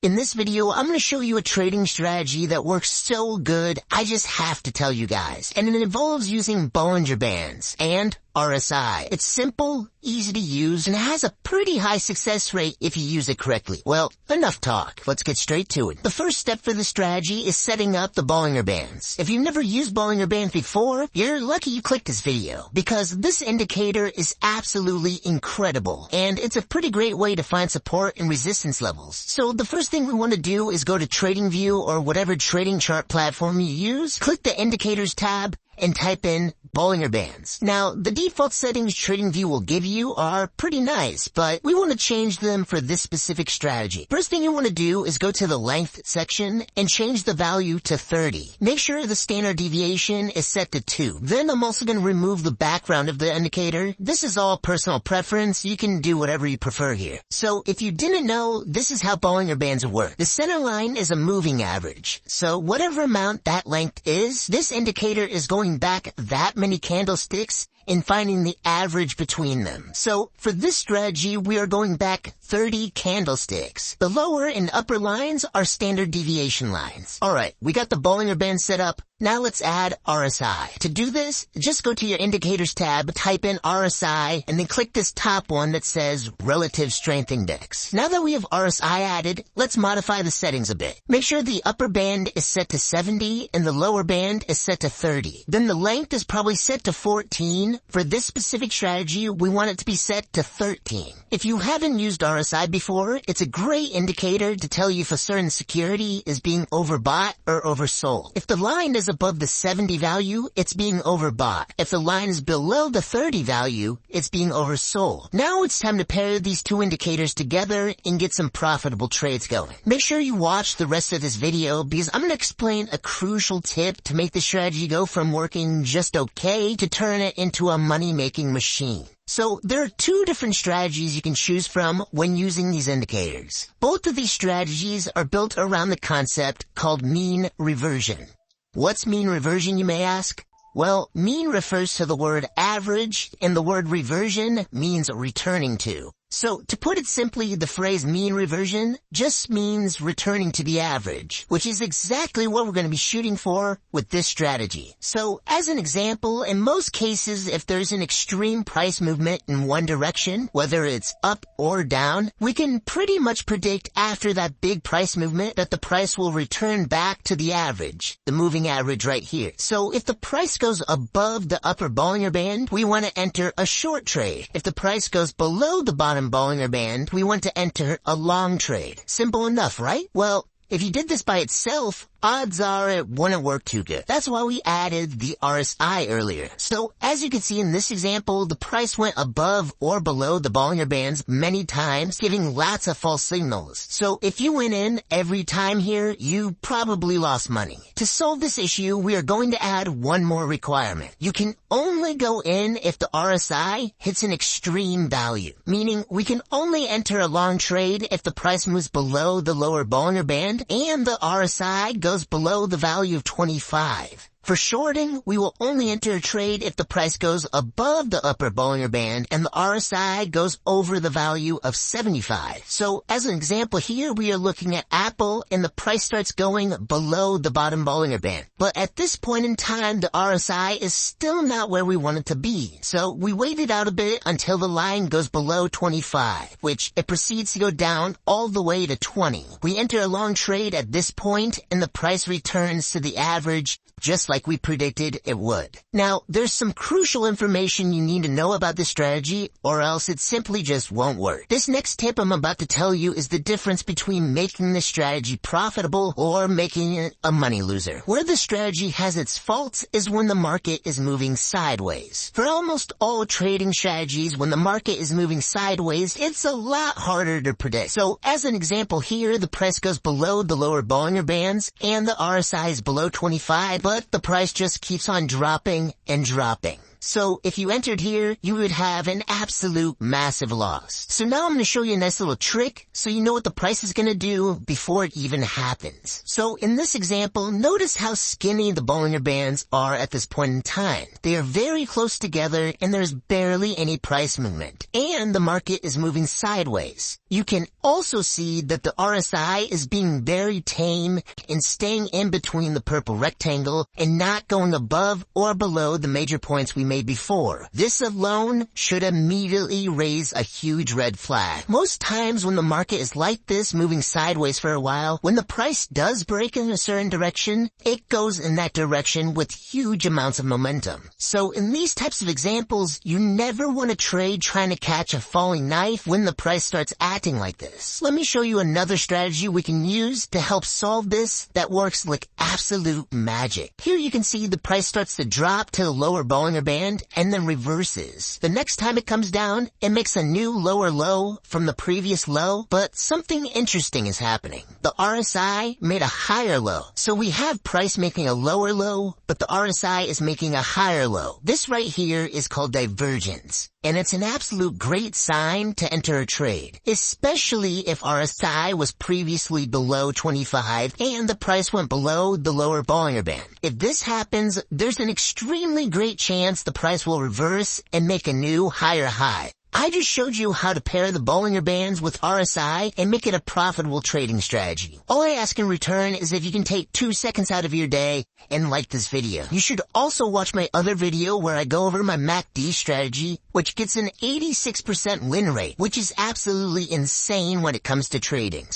In this video, I'm going to show you a trading strategy that works so good, I just have to tell you guys. And it involves using Bollinger Bands and RSI. It's simple, easy to use, and it has a pretty high success rate if you use it correctly. Well, enough talk. Let's get straight to it. The first step for the strategy is setting up the Bollinger Bands. If you've never used Bollinger Bands before, you're lucky you clicked this video, because this indicator is absolutely incredible, and it's a pretty great way to find support and resistance levels. So the first thing we want to do is go to TradingView or whatever trading chart platform you use, click the Indicators tab, and type in Bollinger Bands. Now, the default settings TradingView will give you are pretty nice, but we want to change them for this specific strategy. First thing you want to do is go to the length section and change the value to 30. Make sure the standard deviation is set to 2. Then I'm also going to remove the background of the indicator. This is all personal preference. You can do whatever you prefer here. So if you didn't know, this is how Bollinger Bands work. The center line is a moving average. So whatever amount that length is, this indicator is going back that many candlesticks and finding the average between them. So for this strategy, we are going back 30 candlesticks. The lower and upper lines are standard deviation lines. Alright, we got the Bollinger Band set up. Now let's add RSI. To do this, just go to your Indicators tab, type in RSI, and then click this top one that says Relative Strength Index. Now that we have RSI added, let's modify the settings a bit. Make sure the upper band is set to 70 and the lower band is set to 30. Then the length is probably set to 14. For this specific strategy, we want it to be set to 13. If you haven't used RSI before, it's a great indicator to tell you if a certain security is being overbought or oversold. If the line is above the 70 value, it's being overbought. If the line is below the 30 value, it's being oversold. Now it's time to pair these two indicators together and get some profitable trades going. Make sure you watch the rest of this video because I'm going to explain a crucial tip to make the strategy go from working just okay to turn it into a money-making machine. So there are two different strategies you can choose from when using these indicators. Both of these strategies are built around the concept called mean reversion. What's mean reversion, you may ask? Well, mean refers to the word average, and the word reversion means returning to. So, to put it simply, the phrase mean reversion just means returning to the average, which is exactly what we're going to be shooting for with this strategy. So, as an example, in most cases, if there's an extreme price movement in one direction, whether it's up or down, we can pretty much predict after that big price movement that the price will return back to the average, the moving average right here. So, if the price goes above the upper Bollinger Band, we want to enter a short trade. If the price goes below the bottom Bollinger Band, we want to enter a long trade. Simple enough, right? Well, if you did this by itself, odds are it wouldn't work too good. That's why we added the RSI earlier. So, as you can see in this example, the price went above or below the Bollinger Bands many times, giving lots of false signals. So, if you went in every time here, you probably lost money. To solve this issue, we are going to add one more requirement. You can only go in if the RSI hits an extreme value, meaning we can only enter a long trade if the price moves below the lower Bollinger Band and the RSI goes below the value of 25. For shorting, we will only enter a trade if the price goes above the upper Bollinger Band and the RSI goes over the value of 75. So, as an example here, we are looking at Apple and the price starts going below the bottom Bollinger Band. But at this point in time, the RSI is still not where we want it to be. So, we wait it out a bit until the line goes below 25, which it proceeds to go down all the way to 20. We enter a long trade at this point and the price returns to the average just like we predicted it would. Now, there's some crucial information you need to know about this strategy, or else it simply just won't work. This next tip I'm about to tell you is the difference between making this strategy profitable or making it a money loser. Where the strategy has its faults is when the market is moving sideways. For almost all trading strategies, when the market is moving sideways, it's a lot harder to predict. So, as an example here, the price goes below the lower Bollinger Bands, and the RSI is below 25, but the price just keeps on dropping and dropping. So if you entered here, you would have an absolute massive loss. So now I'm going to show you a nice little trick so you know what the price is going to do before it even happens. So in this example, notice how skinny the Bollinger Bands are at this point in time. They are very close together and there's barely any price movement. And the market is moving sideways. You can also see that the RSI is being very tame and staying in between the purple rectangle and not going above or below the major points we made before. This alone should immediately raise a huge red flag. Most times when the market is like this, moving sideways for a while, when the price does break in a certain direction, it goes in that direction with huge amounts of momentum. So in these types of examples, you never want to trade trying to catch a falling knife when the price starts acting like this. Let me show you another strategy we can use to help solve this that works like absolute magic. Here you can see the price starts to drop to the lower Bollinger Band and then reverses. The next time it comes down, it makes a new lower low from the previous low, but something interesting is happening. The RSI made a higher low. So we have price making a lower low, but the RSI is making a higher low. This right here is called divergence. And it's an absolute great sign to enter a trade, especially if RSI was previously below 25 and the price went below the lower Bollinger Band. If this happens, there's an extremely great chance the price will reverse and make a new higher high. I just showed you how to pair the Bollinger Bands with RSI and make it a profitable trading strategy. All I ask in return is if you can take 2 seconds out of your day and like this video. You should also watch my other video where I go over my MACD strategy, which gets an 86% win rate, which is absolutely insane when it comes to trading.